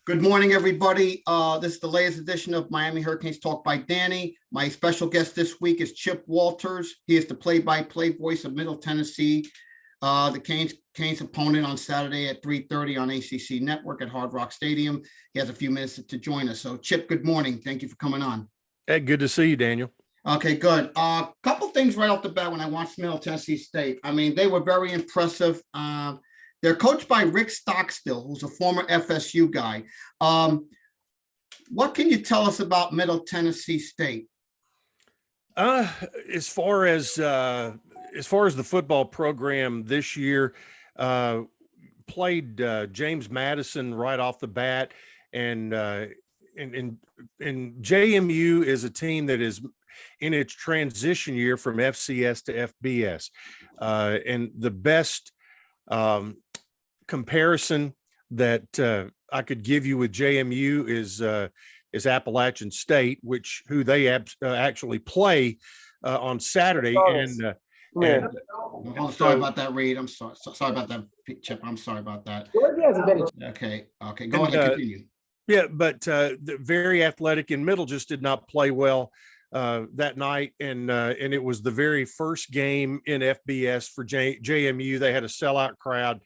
Good morning, everybody. This is the latest edition of Miami Hurricanes Talk by Danny. My special guest this week is Chip Walters. He is the play-by-play voice of Middle Tennessee, the Canes opponent on Saturday at 3:30 on ACC Network at Hard Rock Stadium. He has a few minutes to join us. So, Chip, good morning. Thank you for coming on. Hey, good to see you, Daniel. Okay, good. Couple things right off the bat when I watched Middle Tennessee State. I mean, they were very impressive. They're coached by Rick Stockstill, who's a former FSU guy. What can you tell us about Middle Tennessee State? As far as the football program this year, played James Madison right off the bat, and JMU is a team that is in its transition year from FCS to FBS, and the best comparison that I could give you with JMU is Appalachian State, who they actually play on Saturday. I'm sorry about that, Reed. I'm sorry about that, Chip. I'm sorry about that. Okay. Go ahead. Continue. Yeah, but very athletic, and Middle just did not play well that night, and it was the very first game in FBS for JMU. They had a sellout crowd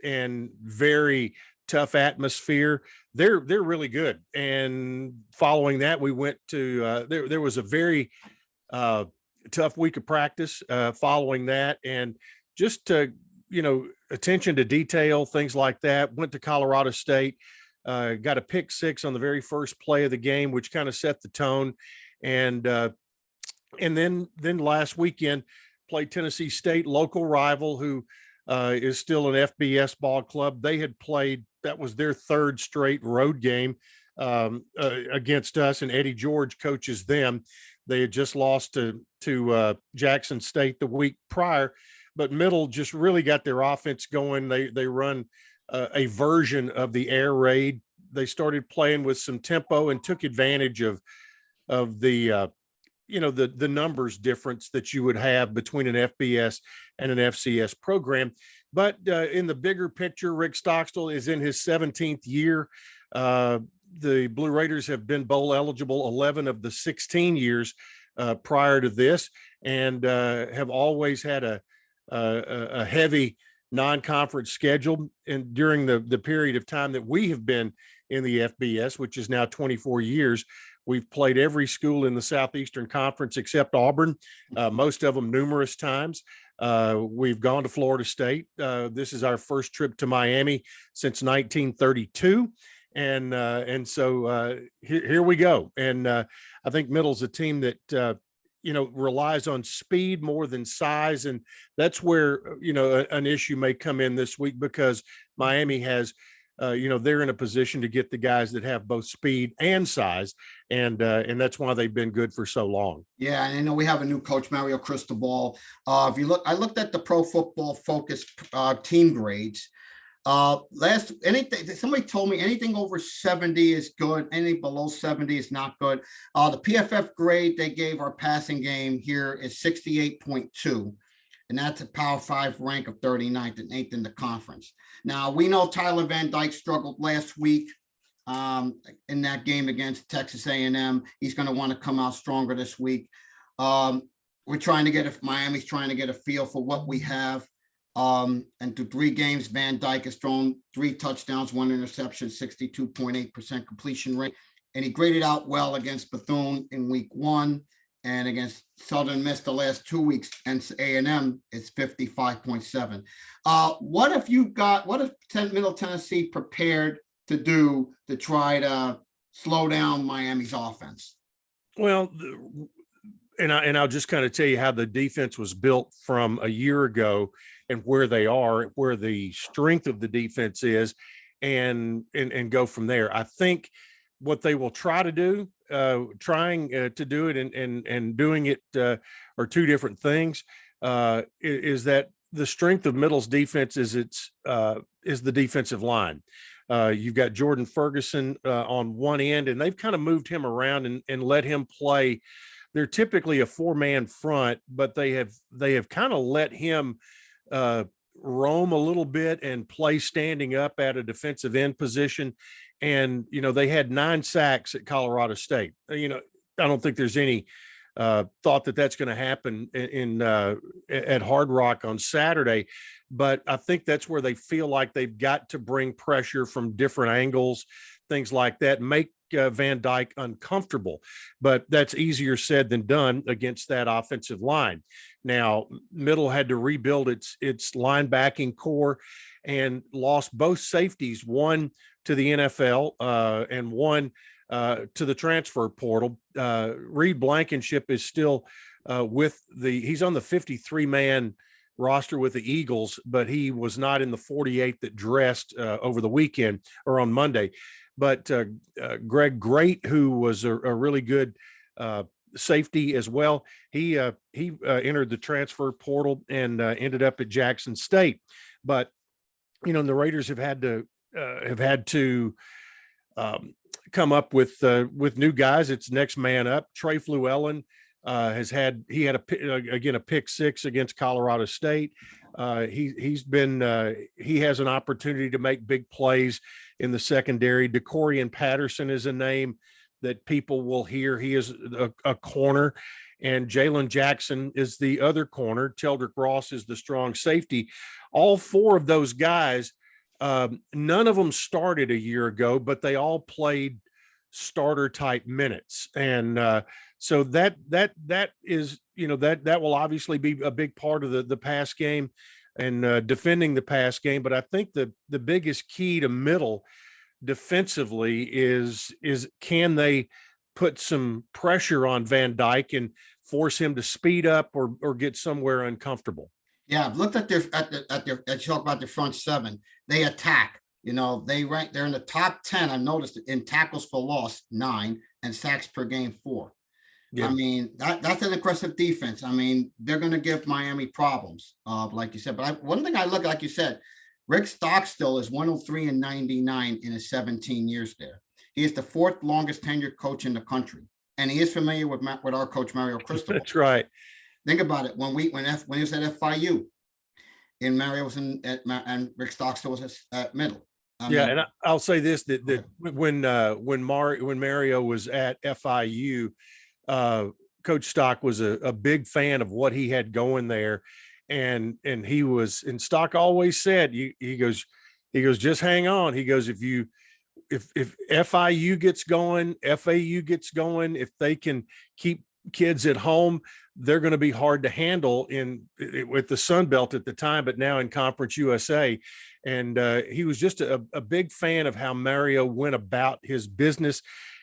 and very tough atmosphere. They're really good. And following that, we went to there was a very tough week of practice following that, and just attention to detail, things like that. Went to Colorado State, got a pick six on the very first play of the game, which kind of set the tone. And then last weekend played Tennessee State, local rival, who is still an FBS ball club. They had played, that was their third straight road game against us, and Eddie George coaches them. They had just lost to Jackson State the week prior, but Middle just really got their offense going. They run a version of the air raid. They started playing with some tempo and took advantage of the the numbers difference that you would have between an FBS and an FCS program. But in the bigger picture, Rick Stockstill is in his 17th year. The Blue Raiders have been bowl eligible 11 of the 16 years prior to this, and have always had a heavy non-conference schedule. And during the period of time that we have been in the FBS, which is now 24 years, we've played every school in the Southeastern Conference except Auburn, most of them numerous times. We've gone to Florida State. This is our first trip to Miami since 1932. And so here we go. And I think Middle's a team that, relies on speed more than size. And that's where, an issue may come in this week, because Miami has, they're in a position to get the guys that have both speed and size, and that's why they've been good for so long. Yeah, and I know we have a new coach, Mario Cristobal. If you look, I looked at the Pro Football Focus team grades. Somebody told me anything over 70 is good, anything below 70 is not good. The PFF grade they gave our passing game here is 68.2. And that's a Power 5 rank of 39th and 8th in the conference. Now, we know Tyler Van Dyke struggled last week in that game against Texas A&M. He's going to want to come out stronger this week. Miami's trying to get a feel for what we have. And through 3 games, Van Dyke has thrown 3 touchdowns, 1 interception, 62.8% completion rate. And he graded out well against Bethune in week 1. And against Southern Miss the last 2 weeks, and A&M is 55.7. What if Middle Tennessee prepared to do to try to slow down Miami's offense? Well, and I'll just kind of tell you how the defense was built from a year ago and where they are, where the strength of the defense is, and go from there. I think what they will try to do, trying to do it and doing it are two different things. Is that the strength of Middle's defense is the defensive line. You've got Jordan Ferguson on one end, and they've kind of moved him around and let him play. They're typically a 4-man front, but they have kind of let him roam a little bit and play standing up at a defensive end position. And, they had 9 sacks at Colorado State. I don't think there's any thought that that's going to happen at Hard Rock on Saturday, but I think that's where they feel like they've got to bring pressure from different angles, things like that, make Van Dyke uncomfortable. But that's easier said than done against that offensive line. Now, Middle had to rebuild its linebacking core and lost both safeties, one to the NFL and one to the transfer portal. Reed Blankenship is still he's on the 53-man roster with the Eagles, but he was not in the 48 that dressed over the weekend or on Monday. But Greg Great, who was a really good safety as well, he entered the transfer portal and ended up at Jackson State. But the Raiders have had to come up with new guys. It's next man up. Trey Fluellen he had a pick 6 against Colorado State. He has an opportunity to make big plays in the secondary. DeCorian Patterson is a name that people will hear. He is a corner, and Jalen Jackson is the other corner. Teldrick Ross is the strong safety. All 4 of those guys, none of them started a year ago, but they all played starter type minutes. And so that is, that will obviously be a big part of the pass game and defending the pass game. But I think the biggest key to Middle defensively is can they put some pressure on Van Dyke and force him to speed up or get somewhere uncomfortable? Yeah, I've looked at their let's talk about the front 7. They attack. They're in the top 10. I've noticed in tackles for loss 9 and sacks per game 4. Yeah. I mean, that's an aggressive defense. I mean, they're going to give Miami problems, like you said. But one thing I look, like you said, Rick Stockstill is 103-99 in his 17 years there. He is the 4th longest tenured coach in the country, and he is familiar with our coach Mario Cristobal. That's right. Think about it. When he was at FIU, and Mario was and Rick Stockstill was at Middle. And I'll say this: that when Mario was at FIU, Coach Stock was a big fan of what he had going there, and Stock always said, he goes, just hang on. He goes, if FIU gets going, FAU gets going, if they can keep kids at home, they're going to be hard to handle with the Sun Belt at the time, but now in Conference USA. And he was just a big fan of how Mario went about his business.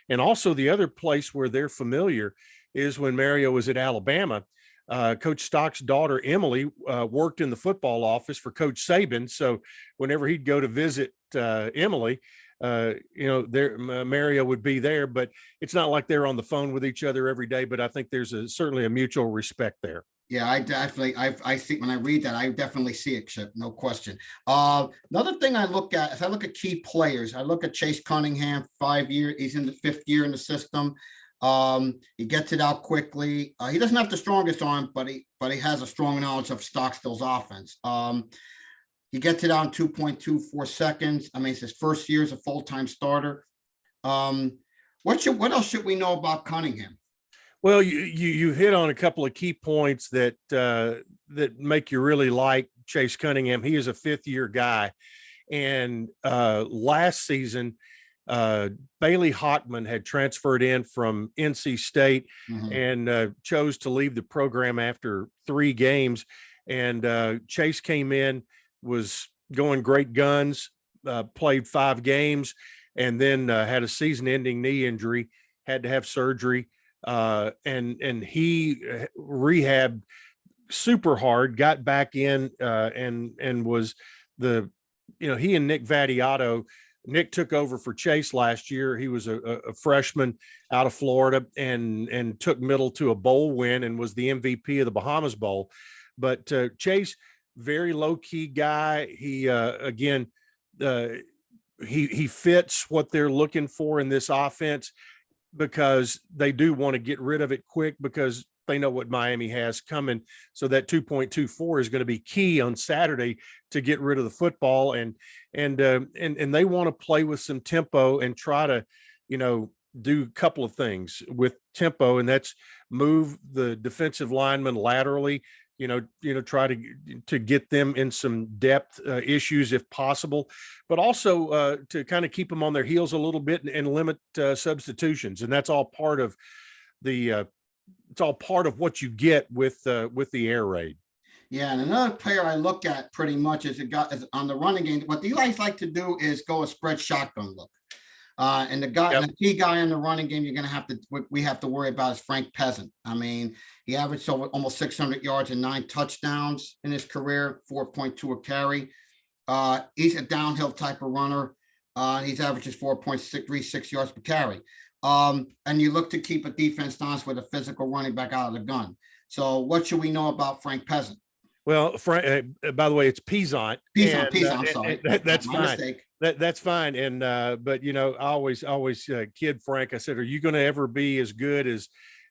And also the other place where they're familiar is when Mario was at Alabama. Coach Stock's daughter, Emily, worked in the football office for Coach Saban. So whenever he'd go to visit Emily, Mario would be there, but it's not like they're on the phone with each other every day. But I think there's certainly a mutual respect there. Yeah, I see when I read that, I definitely see it, Chip, no question. Another thing I look at, if I look at key players, I look at Chase Cunningham, 5 years, he's in the 5th year in the system. He gets it out quickly. He doesn't have the strongest arm, but he has a strong knowledge of Stockstill's offense. He gets it out in 2.24 seconds. I mean, it's his first year as a full-time starter. What else should we know about Cunningham? Well, you hit on a couple of key points that make you really like Chase Cunningham. He is a 5th-year guy, and last season, Bailey Hockman had transferred in from NC State and chose to leave the program after 3 games. And Chase came in, was going great guns, played 5 games, and then had a season-ending knee injury, had to have surgery. And he rehabbed super hard, got back in and was he and Nick Vattiato. Nick took over for Chase last year. He was a freshman out of Florida and took Middle to a bowl win and was the MVP of the Bahamas Bowl. But Chase, very low key guy. He he fits what they're looking for in this offense, because they do want to get rid of it quick, because they know what Miami has coming. So that 2.24 is going to be key on Saturday to get rid of the football, and they want to play with some tempo and try to, do a couple of things with tempo, and that's move the defensive linemen laterally, try to get them in some depth issues if possible, but also to kind of keep them on their heels a little bit and limit substitutions. And that's all part of it's all part of what you get with the air raid. Yeah, and another player I look at pretty much is on the running game. What the Eli's like to do is go a spread shotgun look. And the key guy in the running game we have to worry about is Frank Peasant. I mean, he averaged almost 600 yards and 9 touchdowns in his career, 4.2 a carry. He's a downhill type of runner. He's averages 4.36 yards per carry. And you look to keep a defense honest with a physical running back out of the gun. So what should we know about Frank Peasant? Well, Frank, by the way, it's Peasant. Peasant, I'm sorry. That's my fine. Mistake. That's fine. And but I always kid Frank. I said, "Are you going to ever be as good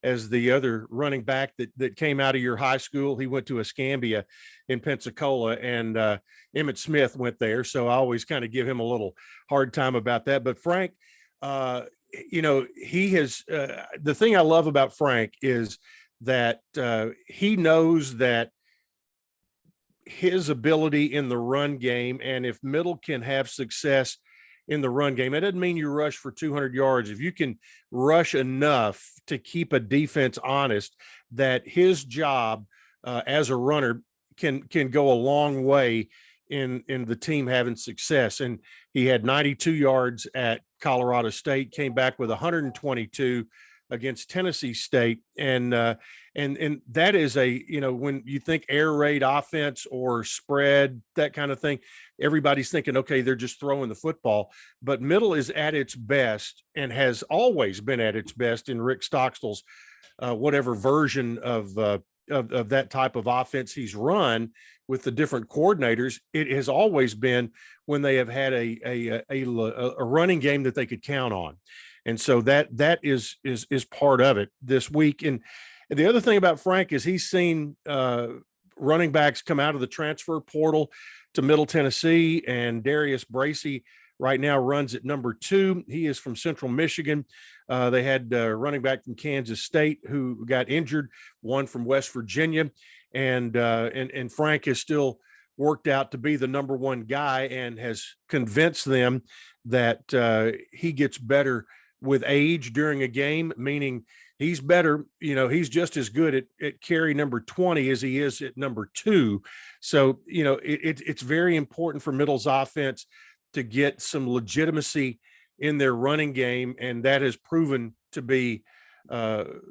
as the other running back that came out of your high school?" He went to Escambia in Pensacola, and Emmett Smith went there. So I always kind of give him a little hard time about that. But Frank, he has the thing I love about Frank is that he knows that his ability in the run game, and if Middle can have success in the run game, it doesn't mean you rush for 200 yards. If you can rush enough to keep a defense honest, that his job as a runner can go a long way in the team having success. And he had 92 yards at Colorado State, came back with 122 against Tennessee State, and that is when you think air raid offense or spread, that kind of thing, everybody's thinking, okay, they're just throwing the football. But Middle is at its best and has always been at its best in Rick Stockstill's whatever version of that type of offense he's run with the different coordinators. It has always been when they have had a running game that they could count on. And so that is part of it this week. And the other thing about Frank is he's seen running backs come out of the transfer portal to Middle Tennessee, and Darius Bracy right now runs at number 2. He is from Central Michigan. They had a running back from Kansas State who got injured, one from West Virginia, and Frank has still worked out to be the number 1 guy and has convinced them that he gets better with age during a game, meaning he's better, he's just as good at carry number 20 as he is at number 2. So, it's very important for Middle's offense to get some legitimacy in their running game, and that has proven to be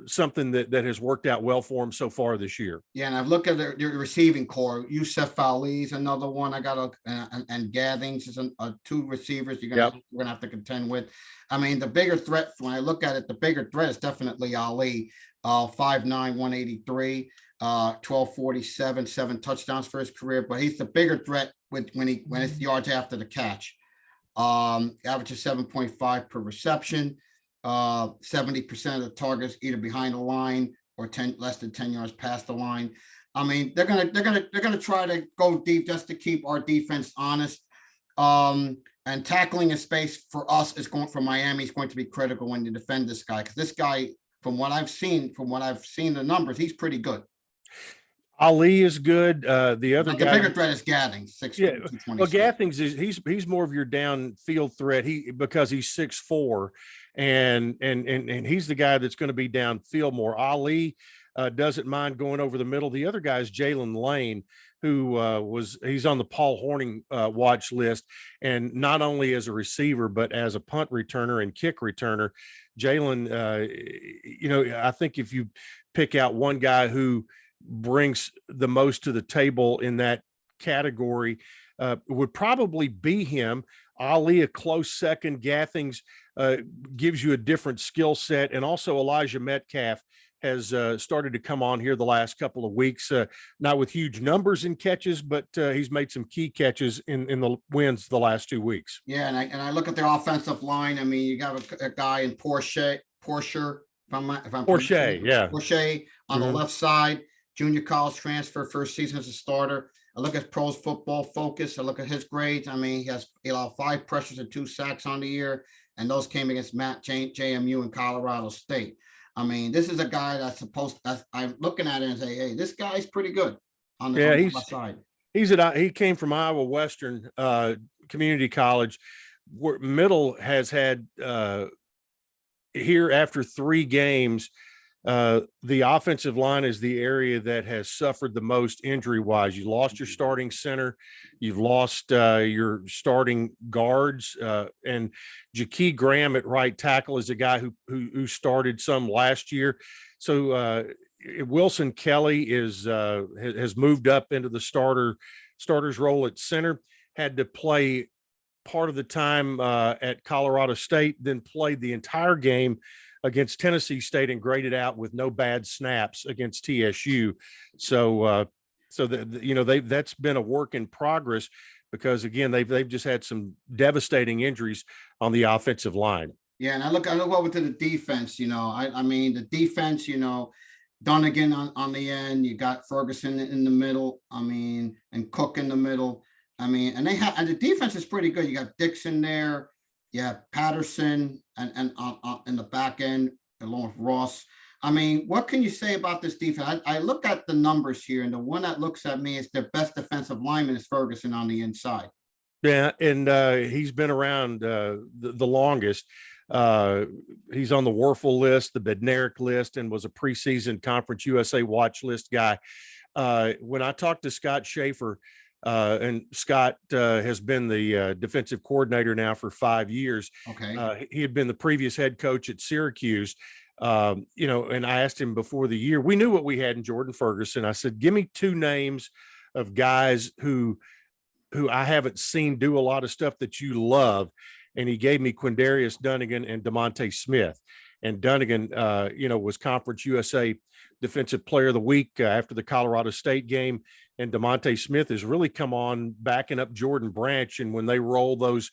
something that has worked out well for him so far this year. Yeah, and I've looked at the receiving core. Yusuf Ali is another one. I got and Gathings is 2 receivers we're gonna have to contend with. I mean, the bigger threat, when I look at it, the bigger threat is definitely Ali. 5'9", 183, 1247, 7 touchdowns for his career. But he's the bigger threat when it's yards after the catch. Averages 7.5 per reception. 70% of the targets either behind the line or less than 10 yards past the line. I mean, they're gonna try to go deep just to keep our defense honest. And tackling a space for us for Miami is going to be critical when you defend this guy, because this guy, from what I've seen the numbers, he's pretty good. Ali is good. The other guy, the bigger threat is Gathings. Well, Gathings he's more of your downfield threat. Because he's 6'4", and he's the guy that's going to be downfield more. Ali doesn't mind going over the middle. The other guy is Jalen Lane, who he's on the Paul Hornung watch list, and not only as a receiver but as a punt returner and kick returner. Jalen, I think if you pick out one guy who brings the most to the table in that category, would probably be him. Ali, a close second. Gathings gives you a different skill set, and also Elijah Metcalf has started to come on here the last couple of weeks, not with huge numbers in catches, but he's made some key catches in the wins the last 2 weeks. Yeah, and I look at their offensive line. I mean, you got a guy in Porsche, On the left side, junior college transfer, first season as a starter. I look at Pros Football Focus. I look at his grades. I mean, he allowed 5 pressures and 2 sacks on the year, and those came against JMU and Colorado State. I mean, this is a guy that's supposed. I'm looking at it and say, hey, this guy's pretty good on the left side. He came from Iowa Western Community College, where Middle has had here after 3 games. The offensive line is the area that has suffered the most injury wise. You lost your starting center, you've lost your starting guards, and Jakey Graham at right tackle is a guy who started some last year. So Wilson Kelly has moved up into the starter's role at center. Had to play part of the time at Colorado State, then played the entire game against Tennessee State and graded out with no bad snaps against TSU. So that's been a work in progress, because again, they've just had some devastating injuries on the offensive line. Yeah, and I look over to the defense. I mean, the defense, Dunnigan on the end, you got Ferguson in the middle, I mean, and Cook in the middle. I mean, and the defense is pretty good. You got Dixon there. Yeah, Patterson and in the back end along with Ross. I mean, what can you say about this defense? I look at the numbers here, and the one that looks at me is their best defensive lineman is Ferguson on the inside. Yeah, and he's been around the longest. He's on the Warfel list, the Bednarik list, and was a preseason Conference USA watch list guy. When I talked to Scott Schaefer, and Scott has been the defensive coordinator now for 5 years. Okay. He had been the previous head coach at Syracuse. And I asked him before the year, we knew what we had in Jordan Ferguson. I said, give me 2 names of guys who I haven't seen do a lot of stuff that you love. And he gave me Quindarius Dunnigan and DeMonte Smith. And Dunnigan, was Conference USA Defensive Player of the Week after the Colorado State game. And DeMonte Smith has really come on backing up Jordan Branch. And when they roll those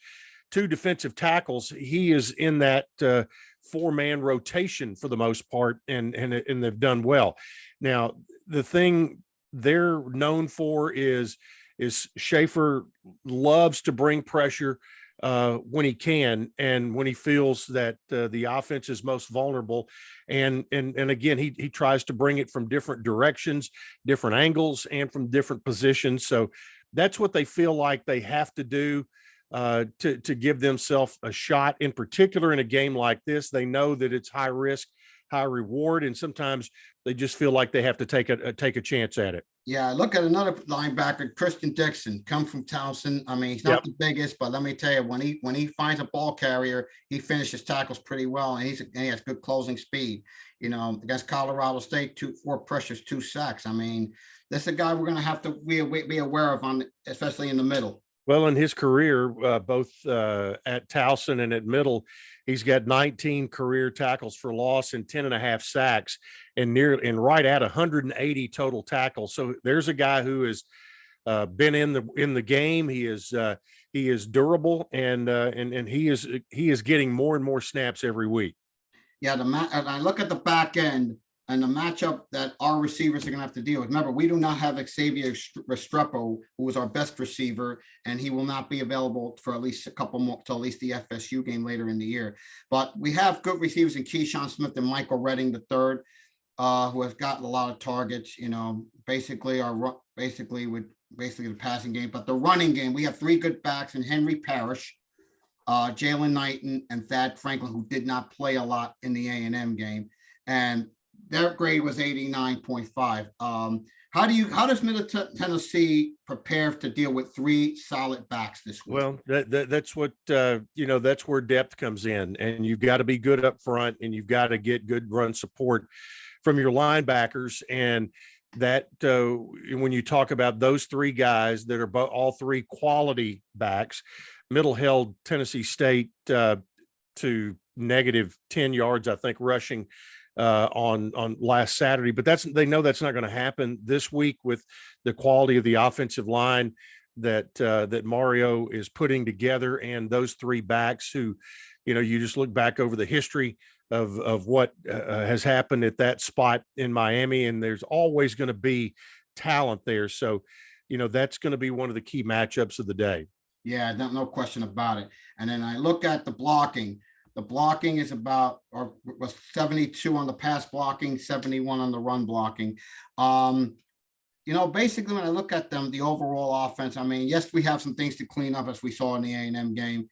2 defensive tackles, he is in that 4-man rotation for the most part, and they've done well. Now, the thing they're known for is Schaefer loves to bring pressure when he can, and when he feels that the offense is most vulnerable. And again, he tries to bring it from different directions, different angles, and from different positions. So that's what they feel like they have to do to give themselves a shot. In particular, in a game like this, they know that it's high risk, high reward, and sometimes they just feel like they have to take a chance at it. Yeah, look at another linebacker, Christian Dixon, come from Townsend. I mean, he's not the biggest, but let me tell you, when he finds a ball carrier, he finishes tackles pretty well, and he has good closing speed. Against Colorado State, 4 pressures, 2 sacks. I mean, this is a guy we're going to have to be aware of, especially in the middle. Well, in his career, both at Towson and at Middle, he's got 19 career tackles for loss and 10.5 sacks, and right at 180 total tackles. So there's a guy who has been in the game. He is durable, and he is getting more and more snaps every week. Yeah, I look at the back end and the matchup that our receivers are going to have to deal with. Remember, we do not have Xavier Restrepo, who was our best receiver, and he will not be available for at least a couple more till at least the FSU game later in the year. But we have good receivers in Keyshawn Smith and Michael Redding III, who has gotten a lot of targets. Basically the passing game, but the running game, we have 3 good backs in Henry Parrish, Jalen Knighton, and Thad Franklin, who did not play a lot in the A&M game, and their grade was 89.5. How does Middle Tennessee prepare to deal with 3 solid backs this week? Well, that's what that's where depth comes in, and you've got to be good up front, and you've got to get good run support from your linebackers. And that when you talk about those 3 guys that are all 3 quality backs, Middle held Tennessee State to negative 10 yards, I think, rushing on last Saturday, but they know that's not going to happen this week with the quality of the offensive line that Mario is putting together, and those 3 backs who, you just look back over the history of what has happened at that spot in Miami, and there's always going to be talent there. So, that's going to be one of the key matchups of the day. Yeah, no question about it. And then I look at the blocking. The blocking is about, or was 72 on the pass blocking, 71 on the run blocking. Basically when I look at them, the overall offense, I mean, yes, we have some things to clean up as we saw in the A&M game.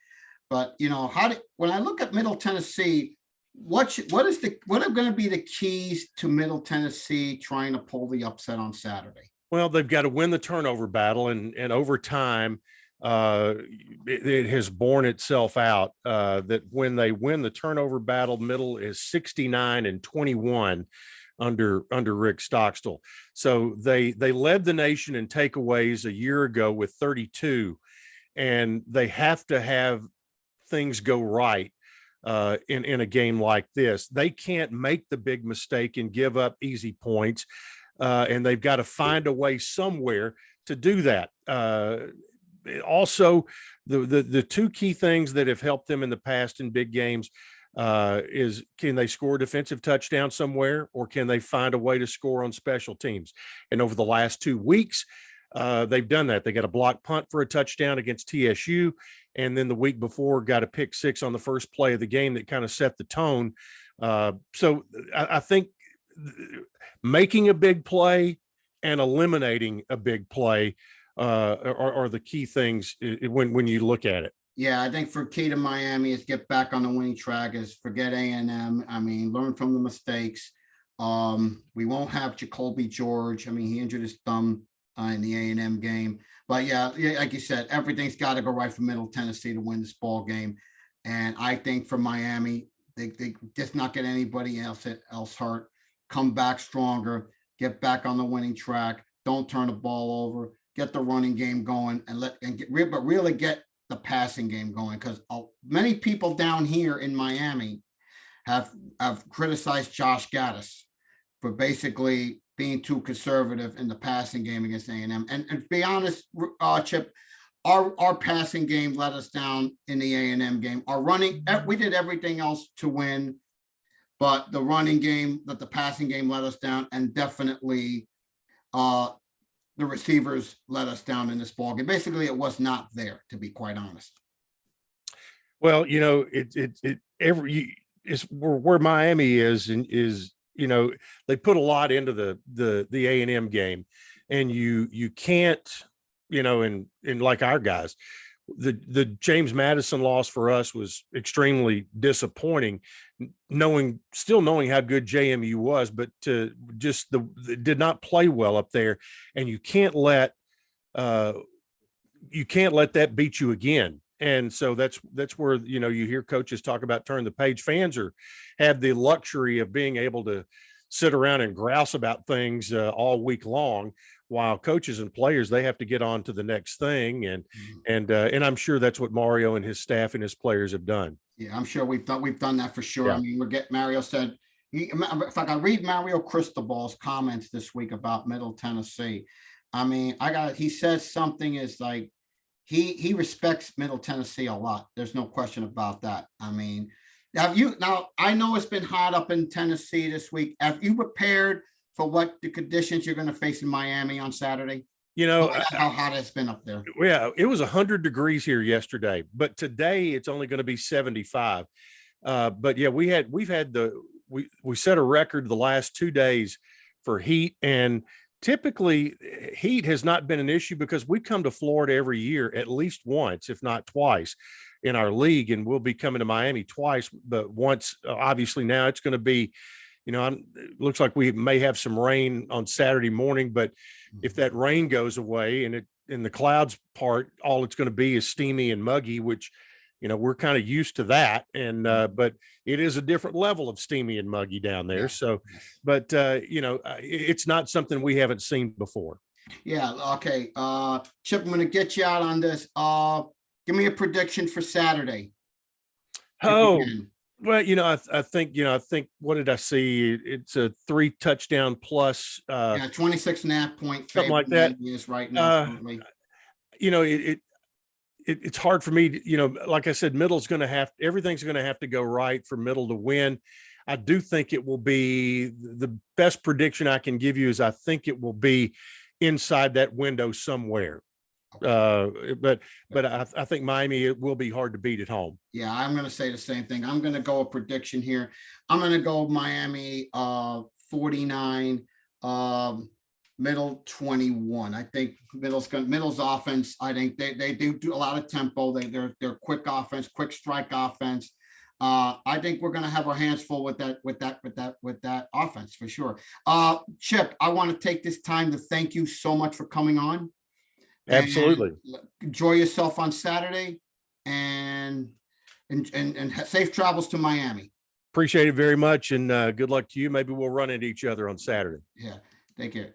But when I look at Middle Tennessee, what are going to be the keys to Middle Tennessee trying to pull the upset on Saturday? Well, they've got to win the turnover battle, and over time, it has borne itself out that when they win the turnover battle, Middle is 69-21 under Rick Stockstill. So they led the nation in takeaways a year ago with 32, and they have to have things go right in a game like this. They can't make the big mistake and give up easy points, and they've got to find a way somewhere to do that. Also, the two key things that have helped them in the past in big games is, can they score a defensive touchdown somewhere, or can they find a way to score on special teams? And over the last 2 weeks, they've done that. They got a block punt for a touchdown against TSU, and then the week before got a pick six on the first play of the game that kind of set the tone. So I think making a big play and eliminating a big play are the key things when you look at it. Yeah, I think for key to Miami is get back on the winning track, is forget A&M. I mean, learn from the mistakes. We won't have Jacoby George. I mean, he injured his thumb in the A&M game. But yeah, like you said, everything's got to go right for Middle Tennessee to win this ball game. And I think for Miami, they just not get anybody else hurt. Come back stronger, get back on the winning track. Don't turn the ball over. Get the running game going, but really get the passing game going, because many people down here in Miami have criticized Josh Gattis for basically being too conservative in the passing game against A&M. And to be honest, Chip, our passing game let us down in the A&M game. Our running, we did everything else to win, but the running game, the passing game let us down, and definitely the receivers let us down in this ball game. Basically, it was not there, to be quite honest. Well, it's where Miami is, and they put a lot into the A&M game, and you can't, and like our guys, the James Madison loss for us was extremely disappointing, still knowing how good JMU was, but did not play well up there. And you can't let that beat you again. And so that's where, you hear coaches talk about turn the page. Fans have the luxury of being able to sit around and grouse about things all week long, while coaches and players, they have to get on to the next thing. And I'm sure that's what Mario and his staff and his players have done. Yeah, I'm sure we've done that for sure. Yeah. I mean, Mario said, if I can read Mario Cristobal's comments this week about Middle Tennessee, I mean, he says something is like, he respects Middle Tennessee a lot. There's no question about that. I mean, now I know it's been hot up in Tennessee this week. Have you prepared for what the conditions you're going to face in Miami on Saturday? How hot it's been up there. Yeah, it was 100 degrees here yesterday, but today it's only going to be 75. But yeah, we set a record the last 2 days for heat, and typically heat has not been an issue because we come to Florida every year at least once, if not twice, in our league, and we'll be coming to Miami twice, but once. Obviously now it's going to be, it looks like we may have some rain on Saturday morning, but if that rain goes away and in the clouds part, all it's going to be is steamy and muggy, which, we're kind of used to that. And, but it is a different level of steamy and muggy down there. Yeah. So, but, it's not something we haven't seen before. Yeah. Okay. Chip, I'm going to get you out on this. Give me a prediction for Saturday. Oh, well, I think, what did I see? It's a 3 touchdown plus. 26.5 point. Something like that. Is right now. it's hard for me to, like I said, everything's going to have to go right for Middle to win. I do think it will be the best prediction I can give you is I think it will be inside that window somewhere. But I think Miami, it will be hard to beat at home. Yeah, I'm gonna say the same thing. I'm gonna go a prediction here. I'm gonna go Miami 49, Middle 21. I think Middle's offense. I think they do a lot of tempo. They're quick offense, quick strike offense. I think we're gonna have our hands full with that offense for sure. Chip, I want to take this time to thank you so much for coming on. Absolutely. Enjoy yourself on Saturday, and safe travels to Miami. Appreciate it very much, and good luck to you. Maybe we'll run into each other on Saturday. Yeah, take care.